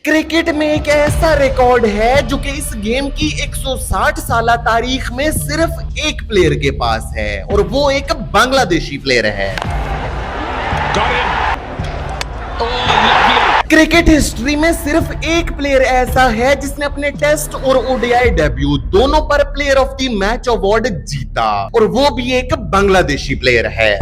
Cricket में एक ऐसा रिकॉर्ड है जो कि इस गेम की 160 साला तारीख में सिर्फ एक प्लेयर के पास है और वो एक बांग्लादेशी प्लेयर है। क्रिकेट हिस्ट्री में सिर्फ एक प्लेयर ऐसा है जिसने अपने टेस्ट और ओडीआई डेब्यू दोनों पर player of the match award जीता और वो भी एक बांग्लादेशी प्लेयर है।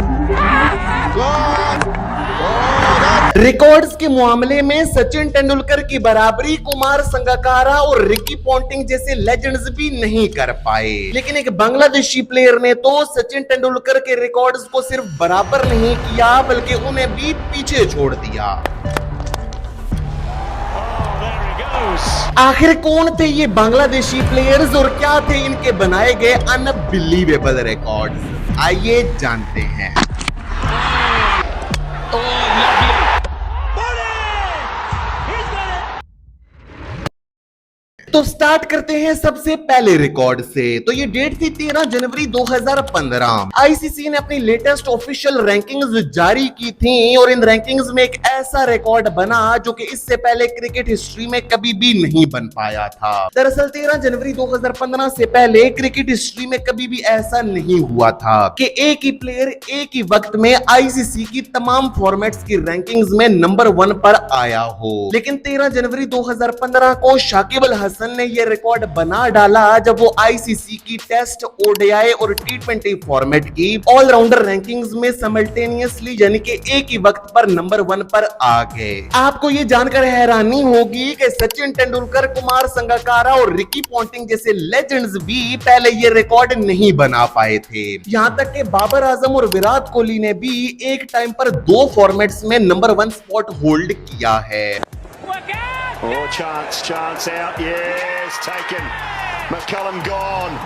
रिकॉर्ड्स के मामले में सचिन तेंदुलकर की बराबरी कुमार संगकारा और रिकी पॉन्टिंग जैसे लेजेंड्स भी नहीं कर पाए, लेकिन एक बांग्लादेशी प्लेयर ने तो सचिन तेंदुलकर के रिकॉर्ड्स को सिर्फ बराबर नहीं किया बल्कि उन्हें भी पीछे छोड़ दिया। आखिर कौन थे ये बांग्लादेशी प्लेयर्स और क्या थे इनके बनाए गए अनबिलीवेबल रिकॉर्ड्स, आइए जानते हैं। तो स्टार्ट करते हैं सबसे पहले रिकॉर्ड से। तो ये डेट थी 13 जनवरी 2015। आईसीसी ने अपनी लेटेस्ट ऑफिशियल रैंकिंग्स जारी की थी और इन रैंकिंग्स में एक ऐसा रिकॉर्ड बना जो कि इससे पहले क्रिकेट हिस्ट्री में कभी भी नहीं बन पाया था। दरअसल 13 जनवरी 2015 से पहले क्रिकेट हिस्ट्री में कभी भी ऐसा नहीं हुआ था कि एक ही प्लेयर एक ही वक्त में आईसीसी की तमाम फॉर्मेट्स की रैंकिंग्स में नंबर 1 पर आया हो। लेकिन 13 जनवरी 2015 को शाकिब अल हसन ने यह रिकॉर्ड बना डाला जब वो आईसीसी की टेस्ट, ओडीआई और टी20 फॉर्मेट की ऑलराउंडर रैंकिंग्स में साइमल्टेनियसली यानी कि एक ही वक्त पर नंबर 1 पर आ गए। आपको ये जानकर हैरानी होगी कि सचिन तेंदुलकर, कुमार संगकारा और रिकी पॉन्टिंग जैसे लेजेंड्स भी पहले ये रिकॉर्ड नहीं बना पाए थे। यहां तक कि बाबर आजम और विराट कोहली ने भी एक टाइम पर 2 फॉर्मेट्स में नंबर 1 स्पॉट होल्ड किया है। Oh, chance out, yes, taken. McCullum gone.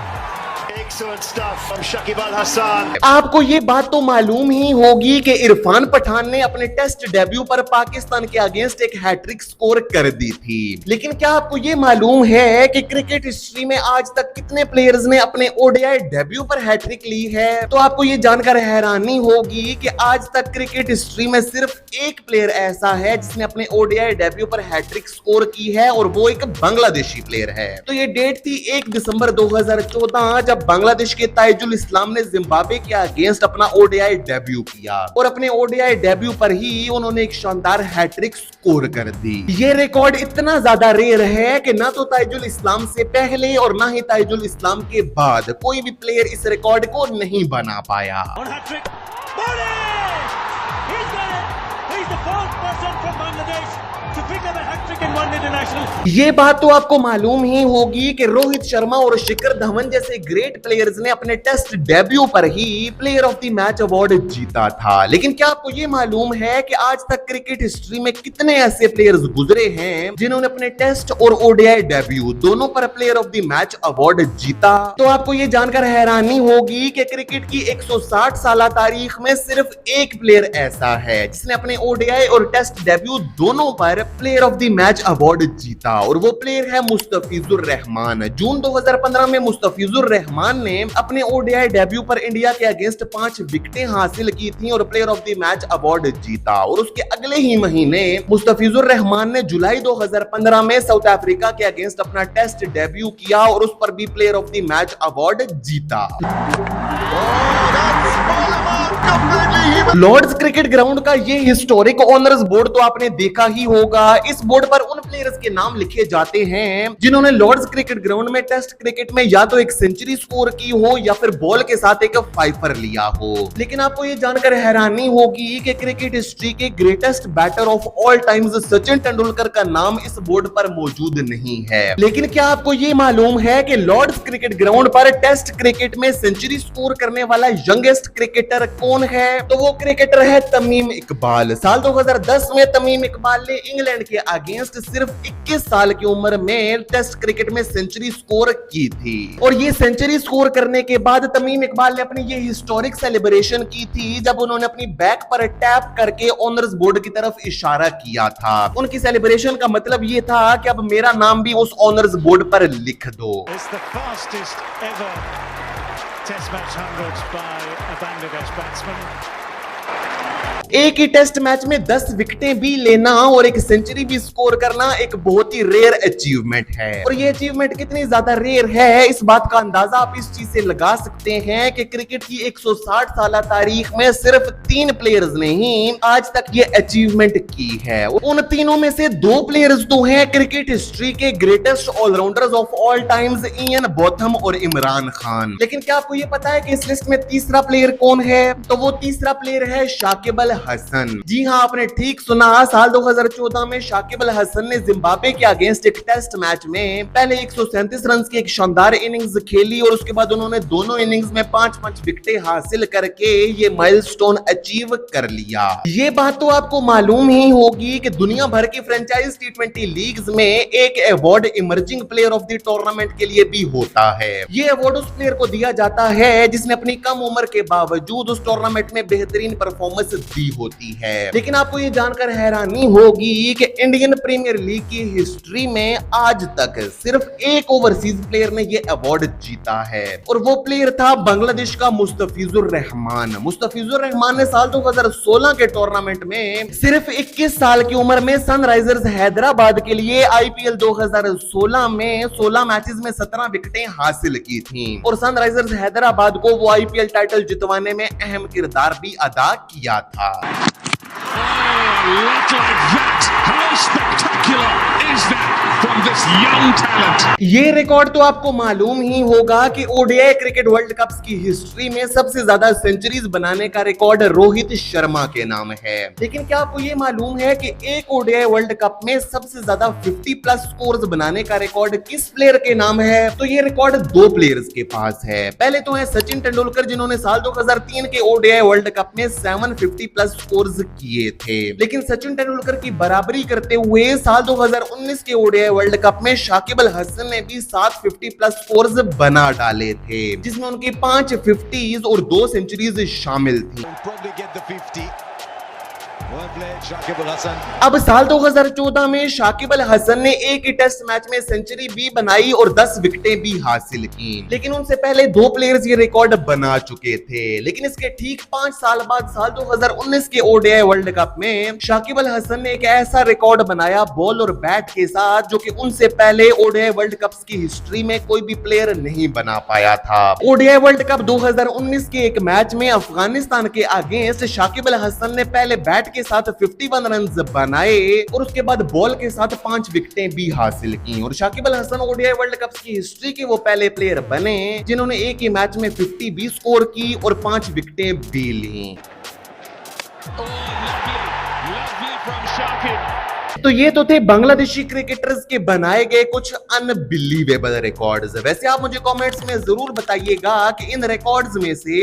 Excellent stuff from Shakib Al Hasan. आपको ये बात तो मालूम ही होगी कि इरफान पठान ने अपने टेस्ट डेब्यू पर पाकिस्तान के अगेंस्ट एक हैट्रिक स्कोर कर दी थी। लेकिन क्या आपको ये मालूम है कि क्रिकेट हिस्ट्री में आज तक कितने प्लेयर्स ने अपने ओडीआई डेब्यू पर हैट्रिक ली है? तो आपको ये जानकर हैरानी होगी कि आज तक क्रिकेट हिस्ट्री में सिर्फ एक प्लेयर ऐसा है जिसने अपने ओडीआई डेब्यू पर हैट्रिक स्कोर की है और वो एक बांग्लादेशी प्लेयर है। तो ये डेट थी 1 दिसंबर 2014 जब बांग्लादेश के ताइजुल इस्लाम ने जिम्बाब्वे के अगेंस्ट अपना ओडीआई डेब्यू किया और अपने ओडीआई डेब्यू पर ही उन्होंने एक शानदार हैट्रिक स्कोर कर दी। ये रिकॉर्ड इतना ज्यादा रेयर है कि ना तो ताइजुल इस्लाम से पहले और ना ही ताइजुल इस्लाम के बाद कोई भी प्लेयर इस रिकॉर्ड को नहीं बना पाया। ये बात तो आपको मालूम ही होगी कि रोहित शर्मा और शिखर धवन जैसे ग्रेट प्लेयर्स ने अपने टेस्ट डेब्यू पर ही player of the match award जीता था। लेकिन क्या आपको ये मालूम है कि आज तक क्रिकेट हिस्ट्री में कितने ऐसे प्लेयर्स गुजरे हैं जिन्होंने अपने टेस्ट और ओडीआई डेब्यू दोनों पर player of the match award जीता? तो आपको ये जानकर हैरानी होगी कि क्रिकेट की 160 साला तारीख में सिर्फ एक प्लेयर ऐसा है जिसने अपने ओडीआई और टेस्ट डेब्यू दोनों पर player of the match award जीता और वो प्लेयर है मुस्तफिजुर रहमान। जून 2015 में मुस्तफिजुर रहमान ने अपने ओडीआई डेब्यू पर इंडिया के अगेंस्ट 5 विकेटें हासिल की थी और player of the match award जीता और उसके अगले ही महीने मुस्तफिजुर रहमान ने जुलाई 2015 में साउथ अफ्रीका के अगेंस्ट अपना टेस्ट डेब्यू किया और उस पर भी player of the match award जीता। लॉर्ड्स क्रिकेट ग्राउंड का ये हिस्टोरिक ऑनर्स बोर्ड तो आपने देखा ही होगा। इस बोर्ड पर उन प्लेयर्स के नाम लिखे जाते हैं जिन्होंने लॉर्ड्स क्रिकेट ग्राउंड में टेस्ट क्रिकेट में या तो एक सेंचुरी स्कोर की हो या फिर बॉल के साथ एक फाइफर लिया हो। लेकिन आपको ये जानकर हैरानी होगी कि क्रिकेट हिस्ट्री के greatest batter of all times Sachin Tendulkar का नाम इस बोर्ड पर मौजूद नहीं है। लेकिन क्या आपको ये मालूम है कि लॉर्ड्स क्रिकेट ग्राउंड पर टेस्ट क्रिकेट में सेंचुरी स्कोर करने वाला यंगेस्ट क्रिकेटर कौन है? तो वो क्रिकेटर है तमीम इकबाल। साल 2010 में तमीम इकबाल ने इंग्लैंड के अगेंस्ट सिर्फ 21 साल की उम्र में टेस्ट क्रिकेट में सेंचुरी स्कोर की थी और ये सेंचुरी स्कोर करने के बाद तमीम इकबाल ने अपनी ये हिस्टोरिक सेलिब्रेशन की थी जब उन्होंने अपनी बैक पर टैप करके ऑनर्स बोर्ड की तरफ इशारा किया था। उनकी सेलिब्रेशन का मतलब ये था कि अब मेरा नाम भी उस ऑनर्स बोर्ड पर लिख दो। Test match hundreds by a Bangladesh batsman. एक ही टेस्ट मैच में 10 विकेटें भी लेना और एक सेंचुरी भी स्कोर करना एक बहुत ही रेयर अचीवमेंट है। और ये अचीवमेंट कितनी ज्यादा रेयर है, इस बात का अंदाजा आप इस चीज से लगा सकते हैं कि क्रिकेट की 160 साल तारीख में सिर्फ 3 प्लेयर्स ने ही आज तक ये अचीवमेंट की है। उन तीनों में से 2 प्लेयर्स तो हैं क्रिकेट हिस्ट्री के greatest allrounders of all times, Ian Botham और इमरान खान। लेकिन क्या आपको ये पता है कि इस लिस्ट में तीसरा प्लेयर कौन है? तो वो तीसरा प्लेयर है शाकिब अल हसन। जी हाँ, आपने ठीक सुना, साल 2014 में शाकिब अल हसन ने जिम्बाब्वे के अगेंस्ट एक टेस्ट मैच में पहले 137 रन की एक शानदार इनिंग्स खेली और उसके बाद उन्होंने दोनों इनिंग्स में 5-5 विकेटें हासिल करके ये माइलस्टोन अचीव कर लिया। ये बात तो आपको मालूम ही होगी कि दुनिया भर की फ्रेंचाइज T20 लीग्स में एक award emerging player of the tournament के लिए भी होता है। ये अवार्ड उस प्लेयर को दिया जाता है जिसने अपनी कम उम्र के बावजूद उस टूर्नामेंट में बेहतरीन परफॉर्मेंस दी होती है। लेकिन आपको ये जानकर हैरानी होगी कि इंडियन प्रीमियर लीग की हिस्ट्री में आज तक सिर्फ एक ओवरसीज प्लेयर ने ये अवार्ड जीता है और वो प्लेयर था बांग्लादेश का मुस्तफिजुर रहमान। मुस्तफिजुर रहमान ने साल 2016 के टूर्नामेंट में सिर्फ 21 साल की उम्र में सनराइजर्स हैदराबाद के लिए IPL 2016 में 16 मैचेस में 17 विकेटें हासिल की थी और सनराइजर्स हैदराबाद को वो IPL टाइटल जितवाने में अहम किरदार भी अदा किया था। ये रिकॉर्ड तो आपको मालूम ही होगा कि ओडीआई क्रिकेट वर्ल्ड कप्स की हिस्ट्री में सबसे ज्यादा सेंचुरीज बनाने का रिकॉर्ड रोहित शर्मा के नाम है। लेकिन क्या आपको ये मालूम है कि एक ओडीआई वर्ल्ड कप में सबसे ज्यादा 50+ स्कोर्स बनाने का रिकॉर्ड किस प्लेयर के नाम है? तो ये रिकॉर्ड 2 प्लेयर्स के पास है। पहले तो है सचिन तेंदुलकर, जिन्होंने साल 2003 के ओडीआई वर्ल्ड कप में 750+ स्कोर्स किए थे। लेकिन सचिन तेंदुलकर की बराबरी करते हुए साल 2019 के ओडीआई वर्ल्ड कप में शाकिब अल हसन ने भी 750+ स्कोर्स बना डाले थे, जिसमें उनकी 5 50s और 2 सेंचुरीज शामिल थी। अब साल 2014 में शाकिब अल हसन ने एक ही टेस्ट मैच में सेंचुरी भी बनाई और 10 विकेटें भी हासिल की। लेकिन उनसे पहले 2 प्लेयर्स ये रिकॉर्ड बना चुके थे। लेकिन इसके ठीक 5 साल बाद साल 2019 के ओडीआई वर्ल्ड कप में शाकिब अल हसन ने एक ऐसा रिकॉर्ड बनाया बॉल और बैट के साथ, जो कि उनसे पहले ओडीआई वर्ल्ड कप्स की हिस्ट्री में कोई भी प्लेयर नहीं बना पाया था। ओडीआई वर्ल्ड कप 2019 के एक मैच में अफगानिस्तान के अगेंस्ट शाकिब अल हसन ने पहले बैट के साथ 51 रन बनाए और उसके बाद बॉल के साथ 5 विकेटें भी हासिल की। और Shakib Al Hasan ODI world cup की हिस्ट्री के वो पहले प्लेयर बने जिन्होंने एक ही मैच में 50 भी स्कोर की और 5 विकेटें भी ली। तो ये तो थे बांग्लादेशी क्रिकेटर्स के बनाए गए कुछ अनबिलीवेबल रिकॉर्ड्स। वैसे आप मुझे कमेंट्स में जरूर बताइएगा कि इन रिकॉर्ड्स में से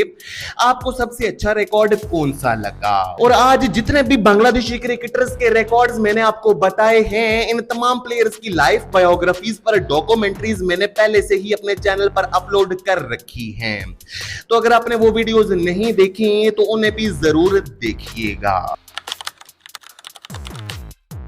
आपको सबसे अच्छा रिकॉर्ड कौन सा लगा। और आज जितने भी बांग्लादेशी क्रिकेटर्स के रिकॉर्ड्स मैंने आपको बताए हैं, इन तमाम प्लेयर्स की लाइफ बायोग्राफीज पर डॉक्यूमेंट्रीज मैंने पहले से ही अपने चैनल पर अपलोड कर रखी हैं। तो अगर आपने वो वीडियोज नहीं देखी तो उन्हें भी जरूर देखिएगा।